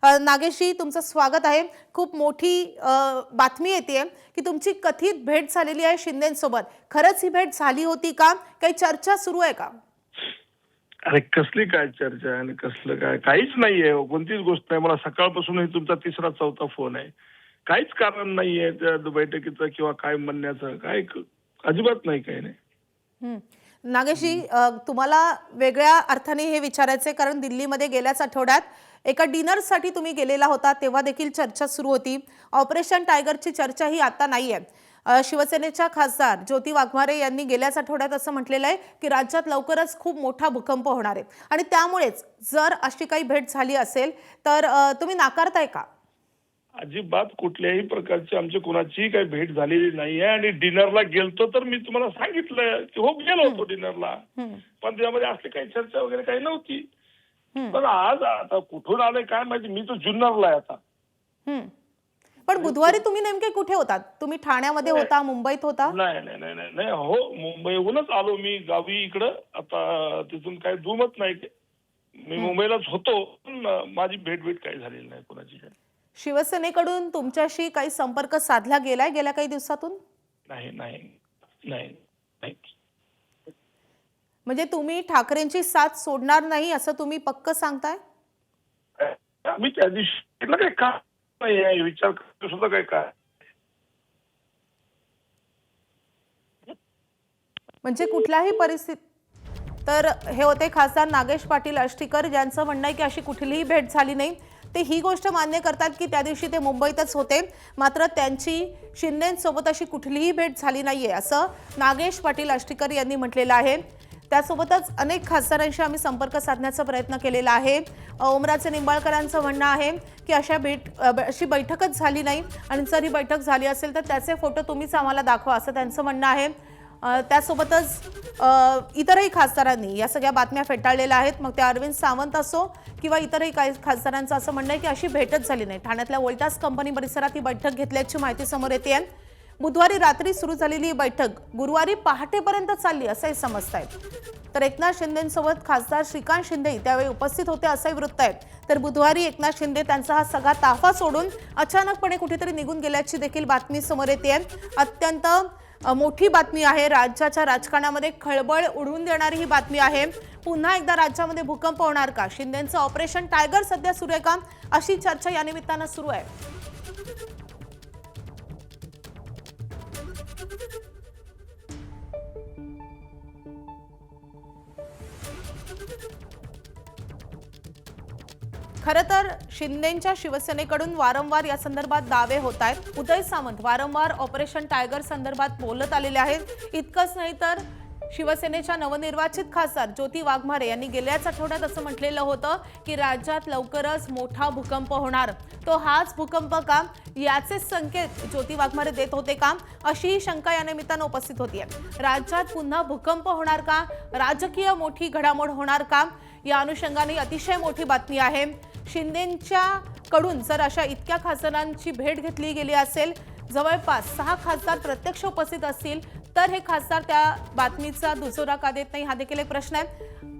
नागेशजी तुमचं स्वागत आहे। खूप मोठी बातमी येते की तुमची कथित भेट झालेली आहे शिंदेंसोबत। खरंच ही भेट झाली होती का? काही चर्चा सुरू आहे का? अरे कसली काय चर्चा आणि कसलं काय? काहीच नाहीये, कोणतीच गोष्ट नाही। मला सकाळपासूनही तुमचा तिसरा चौथा फोन आहे। काहीच कारण नाहीये त्या बैठकीचं किंवा काय म्हणण्याचं, काय अजिबात नाही, काही नाही। नागेशजी तुम्हाला वेगळ्या अर्थाने हे विचारायचे, कारण दिल्लीमध्ये गेल्याच आठवड्यात एका डिनरसाठी तुम्ही गेलेला होता, तेव्हा देखील चर्चा सुरू होती। ऑपरेशन टायगरची चर्चा ही आता नाहीये। शिवसेनेच्या खासदार ज्योती वाघमारे यांनी गेल्याच आठवड्यात असं म्हटलेलं आहे की राज्यात लवकरच खूप मोठा भूकंप होणार आहे आणि त्यामुळेच जर अशी काही भेट झाली असेल तर तुम्ही नाकारताय का? अजिबात कुठल्याही प्रकारची आमची कोणाचीही काही भेट झालेली नाहीये आणि डिनरला गेलतो तर मी तुम्हाला सांगितलं की हो गेलो होतो डिनरला, पण त्यामध्ये असली काही चर्चा वगैरे काही नव्हती। पण आज आता कुठून आले काय माहिती, मी तर जुन्नरला आहे आता। पण बुधवारी तुम्ही नेमके कुठे होतात? तुम्ही ठाण्यामध्ये होता, मुंबईत होता? नाही नाही नाही नाही नाही हो, मुंबईहूनच आलो मी गावी इकडं। आता तिथून काही दुमत नाही, मी मुंबईलाच होतो, पण माझी भेट काही झालेली नाही कोणाची। शिवसेनेकडून तुमच्याशी काही संपर्क साधला गेलाय गेल्या काही दिवसातून? नाही नाही नाही नाही। म्हणजे तुम्ही ठाकरेंची साथ सोडणार नाही असं तुम्ही पक्क सांगताय? आम्ही त्या दिवशी काय का नाही विचार करतो सुद्धा काय म्हणजे कुठल्याही परिस्थितीत तर हे होते खासदार नागेश पाटील आष्टीकर, ज्यांचं म्हणणं आहे की अशी कुठलीही भेट झाली नाही। ते ही गोष्ट मान्य करतात की त्या दिवशी ते मुंबईतच होते, मात्र त्यांची शिंदेंसोबत अशी कुठलीही भेट झाली नाहीये असं नागेश पाटील आष्टीकर यांनी म्हटलेलं आहे। त्यासोबतच अनेक खासदारांशी आम्ही संपर्क साधण्याचा प्रयत्न केलेला आहे। ओमराजे निंबाळकरांचं म्हणणं आहे की अशी बैठकच झाली नाही आणि जर ही बैठक झाली असेल तर त्याचे फोटो तुम्हीच आम्हाला दाखवा असं त्यांचं म्हणणं आहे। त्यासोबतच इतरही खासदारांनी या सगळ्या बातम्या फेटाळलेल्या आहेत। मग ते अरविंद सावंत असो किंवा इतरही काही खासदारांचं असं म्हणणं आहे की अशी भेटच झाली नाही। ठाण्यातल्या वोल्टास कंपनी परिसरात ही बैठक घेतल्याची माहिती समोर येते आहे। बुधवारी रात्री सुरू झालेली ही बैठक गुरुवारी पहाटेपर्यंत चालली असंही समजतंय। तर एकनाथ शिंदेंसोबत खासदार श्रीकांत शिंदे त्यावेळी उपस्थित होते असंही वृत्त आहे। तर बुधवारी एकनाथ शिंदे त्यांचा हा सगळा ताफा सोडून अचानकपणे कुठेतरी निघून गेल्याची देखील बातमी समोर येते आहे। अत्यंत मोठी बातमी आहे, राज्याच्या राजकारणामध्ये खळबळ उडवून देणारी ही बातमी आहे। पुन्हा एकदा राज्यामध्ये भूकंप होणार का? शिंदेंचं ऑपरेशन टायगर सध्या सुरू आहे का? अशी चर्चा या निमित्तानं सुरू आहे। खरं तर शिंदेंच्या शिवसेनेकडून वारंवार या संदर्भात दावे होत आहेत। उदय सामंत वारंवार ऑपरेशन टायगर संदर्भात बोलत आलेले आहेत। इतकंच नाही तर शिवसेनेच्या नवनिर्वाचित खासदार ज्योती वाघमारे यांनी गेल्याच आठवड्यात असं म्हटलेलं होतं की राज्यात लवकरच मोठा भूकंप होणार। तो हाच भूकंप का, याचे संकेत ज्योती वाघमारे देत होते का, अशी शंका या निमित्तानं उपस्थित होतीये। राज्यात पुन्हा भूकंप होणार का, राजकीय मोठी घडामोड होणार का, या अनुषंगाने अतिशय मोठी बातमी आहे। शिंदेंच्या कडून जर अशा इतक्या खासदारांची भेट घेतली गेली असेल, जवळपास 6 खासदार प्रत्यक्ष उपस्थित असतील, तर हे खासदार त्या बातमीचा दुजोरा का देत नाही हा देखील एक प्रश्न आहे।